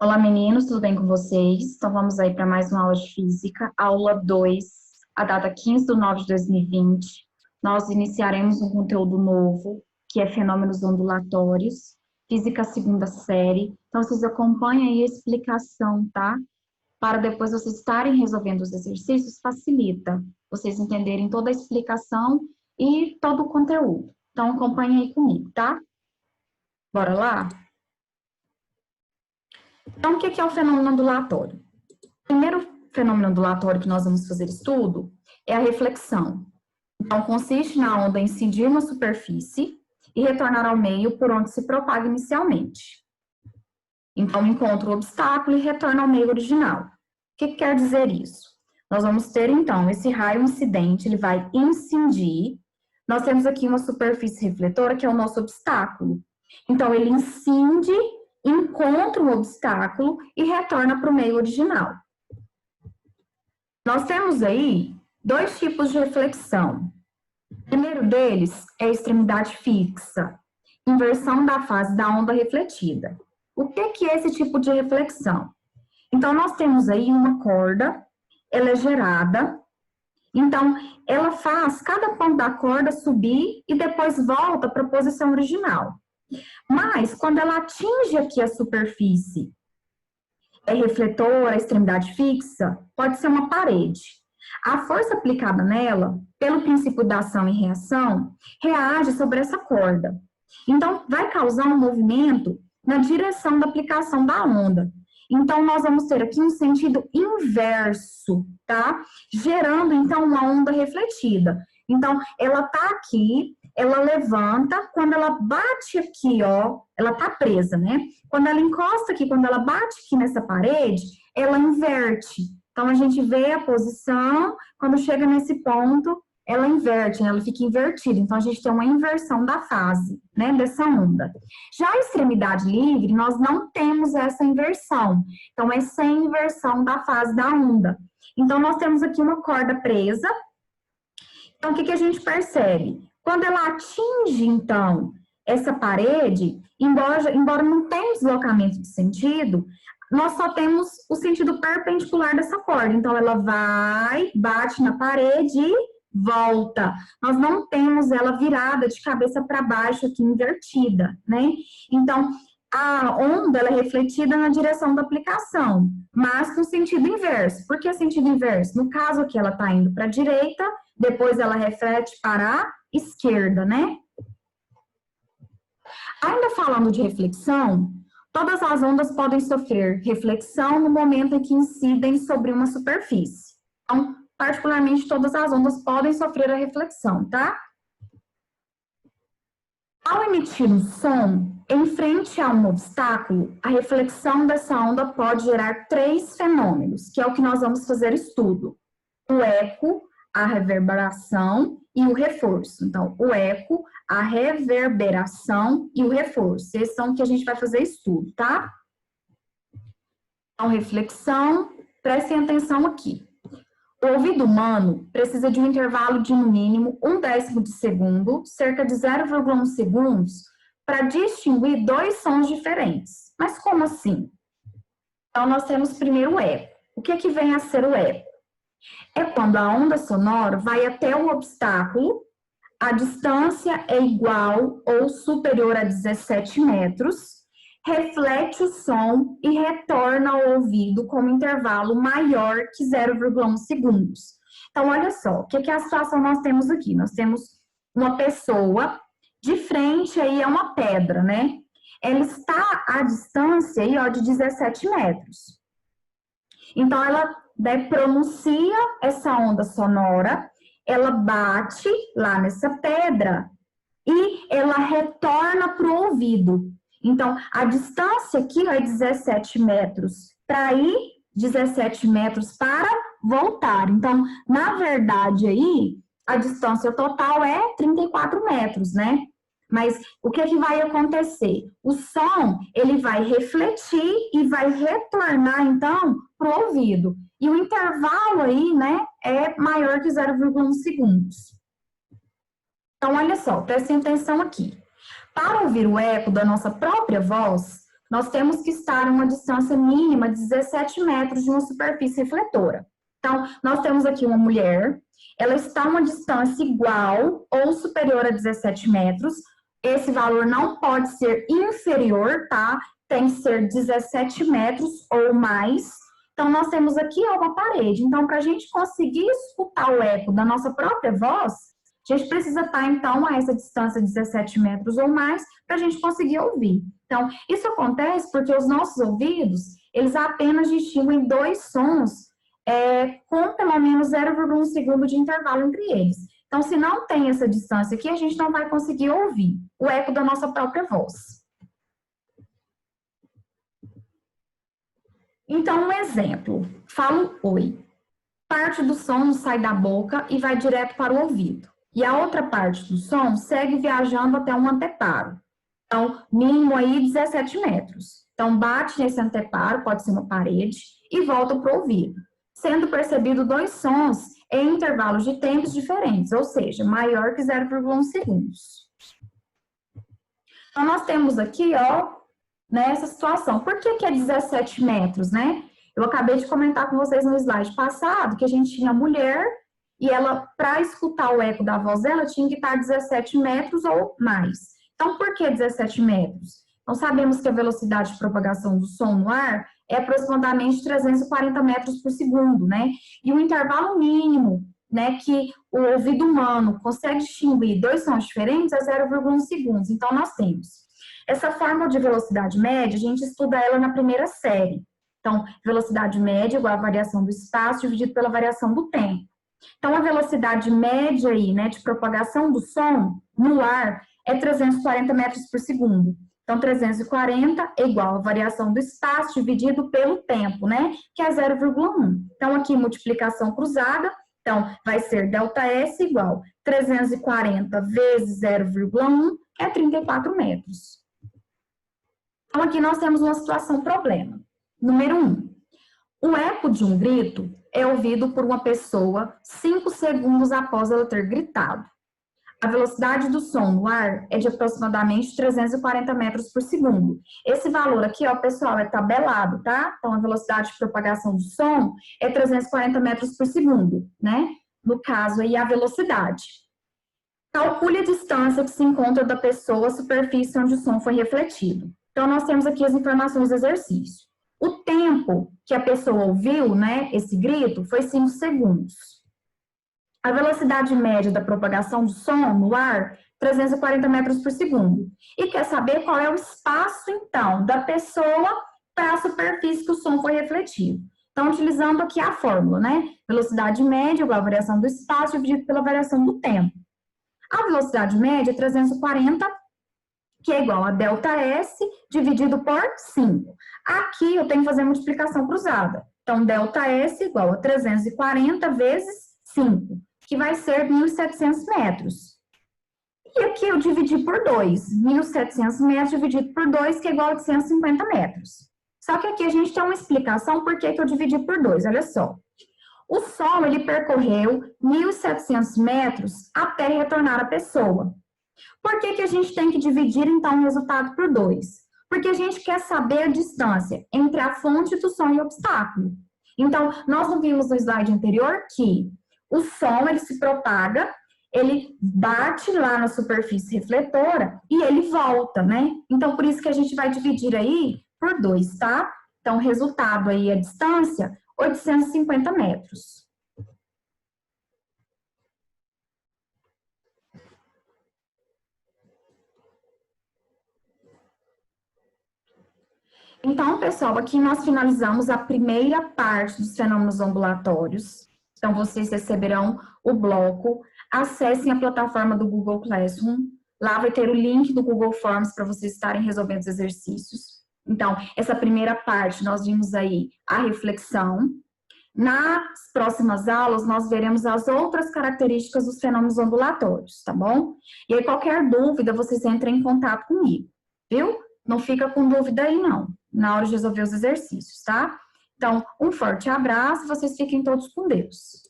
Olá, meninos, tudo bem com vocês? Então, vamos aí para mais uma aula de física, aula 2, a data 15/9/2020. Nós iniciaremos um conteúdo novo, que é fenômenos ondulatórios, física segunda série. Então, vocês acompanhem aí a explicação, tá? Para depois vocês estarem resolvendo os exercícios, facilita vocês entenderem toda a explicação e todo o conteúdo. Então, acompanhem aí comigo, tá? Bora lá? Então, o que é o fenômeno ondulatório? O primeiro fenômeno ondulatório que nós vamos fazer estudo é a reflexão. Então, consiste na onda incidir uma superfície e retornar ao meio por onde se propaga inicialmente. Então, encontra o obstáculo e retorna ao meio original. O que quer dizer isso? Nós vamos ter, então, esse raio incidente, ele vai incidir. Nós temos aqui uma superfície refletora, que é o nosso obstáculo. Então, ele incide, encontra um obstáculo e retorna para o meio original. Nós temos aí dois tipos de reflexão. O primeiro deles é a extremidade fixa, inversão da fase da onda refletida. O que é esse tipo de reflexão? Então, nós temos aí uma corda, ela é gerada, então, ela faz cada ponto da corda subir e depois volta para a posição original. Mas, quando ela atinge aqui a superfície, é refletora, extremidade fixa, pode ser uma parede. A força aplicada nela, pelo princípio da ação e reação, reage sobre essa corda. Então, vai causar um movimento na direção da aplicação da onda. Então, nós vamos ter aqui um sentido inverso, tá? Gerando, então, uma onda refletida. Então, ela tá aqui, ela levanta, quando ela bate aqui, ó, ela tá presa, né? Quando ela encosta aqui, quando ela bate aqui nessa parede, ela inverte. Então, a gente vê a posição, quando chega nesse ponto, ela inverte, né? Ela fica invertida. Então, a gente tem uma inversão da fase, né, dessa onda. Já a extremidade livre, nós não temos essa inversão. Então, é sem inversão da fase da onda. Então, nós temos aqui uma corda presa. Então, o que a gente percebe? Quando ela atinge, então, essa parede, embora não tenha deslocamento de sentido, nós só temos o sentido perpendicular dessa corda. Então, ela vai, bate na parede e volta. Nós não temos ela virada de cabeça para baixo aqui, invertida, né? Então, a onda ela é refletida na direção da aplicação, mas no sentido inverso. Por que sentido inverso? No caso aqui, ela está indo para a direita, depois ela reflete para a esquerda, né? Ainda falando de reflexão, todas as ondas podem sofrer reflexão no momento em que incidem sobre uma superfície. Então, particularmente, todas as ondas podem sofrer a reflexão, tá? Ao emitir um som, em frente a um obstáculo, a reflexão dessa onda pode gerar três fenômenos, que é o que nós vamos fazer estudo. O eco, a reverberação e o reforço. Então, o eco, a reverberação e o reforço. Esses são o que a gente vai fazer estudo, tá? Então, reflexão, prestem atenção aqui. O ouvido humano precisa de um intervalo de, no mínimo, 1/10 de segundo, cerca de 0,1 segundos, para distinguir dois sons diferentes. Mas como assim? Então, nós temos primeiro o eco. O que vem a ser o eco? É quando a onda sonora vai até o obstáculo, a distância é igual ou superior a 17 metros, reflete o som e retorna ao ouvido com um intervalo maior que 0,1 segundos. Então, olha só, o que é a situação nós temos aqui? Nós temos uma pessoa de frente aí a uma pedra, né? Ela está à distância aí, ó, de 17 metros. Então, ela pronuncia essa onda sonora, ela bate lá nessa pedra e ela retorna para o ouvido. Então, a distância aqui ó, é 17 metros para ir, 17 metros para voltar. Então, na verdade aí, a distância total é 34 metros, né? Mas o que vai acontecer? O som, ele vai refletir e vai retornar, então, para o ouvido. E o intervalo aí, né, é maior que 0,1 segundos. Então, olha só, prestem atenção aqui. Para ouvir o eco da nossa própria voz, nós temos que estar a uma distância mínima de 17 metros de uma superfície refletora. Então, nós temos aqui uma mulher, ela está a uma distância igual ou superior a 17 metros, esse valor não pode ser inferior, tá? Tem que ser 17 metros ou mais. Então, nós temos aqui uma parede. Então, para a gente conseguir escutar o eco da nossa própria voz, a gente precisa estar, então, a essa distância de 17 metros ou mais para a gente conseguir ouvir. Então, isso acontece porque os nossos ouvidos, eles apenas distinguem dois sons com pelo menos 0,1 segundo de intervalo entre eles. Então, se não tem essa distância aqui, a gente não vai conseguir ouvir o eco da nossa própria voz. Então, um exemplo. Falo oi. Parte do som sai da boca e vai direto para o ouvido. E a outra parte do som segue viajando até um anteparo. Então, mínimo aí 17 metros. Então, bate nesse anteparo, pode ser uma parede, e volta para o ouvido. Sendo percebido dois sons em intervalos de tempos diferentes, ou seja, maior que 0,1 segundos. Então, nós temos aqui, nessa situação. Por que é 17 metros, né? Eu acabei de comentar com vocês no slide passado que a gente tinha mulher e ela, para escutar o eco da voz dela, tinha que estar 17 metros ou mais. Então, por que 17 metros? Então, sabemos que a velocidade de propagação do som no ar é aproximadamente 340 metros por segundo, né? E o intervalo mínimo, né, que o ouvido humano consegue distinguir dois sons diferentes é 0,1 segundos. Então, nós temos essa fórmula de velocidade média, a gente estuda ela na primeira série. Então, velocidade média igual a variação do espaço dividido pela variação do tempo. Então, a velocidade média aí, né, de propagação do som no ar é 340 metros por segundo. Então, 340 é igual a variação do espaço dividido pelo tempo, né, que é 0,1. Então, aqui, multiplicação cruzada, então, vai ser ΔS igual 340 vezes 0,1 é 34 metros. Então, aqui nós temos uma situação problema. Número 1. O eco de um grito é ouvido por uma pessoa 5 segundos após ela ter gritado. A velocidade do som no ar é de aproximadamente 340 metros por segundo. Esse valor aqui, pessoal, é tabelado, tá? Então, a velocidade de propagação do som é 340 metros por segundo, né? No caso aí, a velocidade. Calcule a distância que se encontra da pessoa à superfície onde o som foi refletido. Então, nós temos aqui as informações do exercício. O tempo que a pessoa ouviu, né, esse grito, foi 5 segundos. A velocidade média da propagação do som no ar, 340 metros por segundo. E quer saber qual é o espaço, então, da pessoa para a superfície que o som foi refletido. Então, utilizando aqui a fórmula, né? Velocidade média igual a variação do espaço dividido pela variação do tempo. A velocidade média é 340, que é igual a ΔS dividido por 5. Aqui eu tenho que fazer multiplicação cruzada. Então, ΔS igual a 340 vezes 5, que vai ser 1.700 metros. E aqui eu dividi por 2. 1.700 metros dividido por 2, que é igual a 850 metros. Só que aqui a gente tem uma explicação por que eu dividi por 2, olha só. O som, ele percorreu 1.700 metros até retornar à pessoa. Por que a gente tem que dividir, então, o resultado por 2? Porque a gente quer saber a distância entre a fonte do som e o obstáculo. Então, nós não vimos no slide anterior que o som, ele se propaga, ele bate lá na superfície refletora e ele volta, né? Então, por isso que a gente vai dividir aí por 2, tá? Então, resultado aí, a distância, 850 metros. Então, pessoal, aqui nós finalizamos a primeira parte dos fenômenos ambulatórios. Então, vocês receberão o bloco. Acessem a plataforma do Google Classroom. Lá vai ter o link do Google Forms para vocês estarem resolvendo os exercícios. Então, essa primeira parte, nós vimos aí a reflexão. Nas próximas aulas, nós veremos as outras características dos fenômenos ambulatórios, tá bom? E aí, qualquer dúvida, vocês entrem em contato comigo, viu? Não fica com dúvida aí, não, na hora de resolver os exercícios, tá? Então, um forte abraço, vocês fiquem todos com Deus.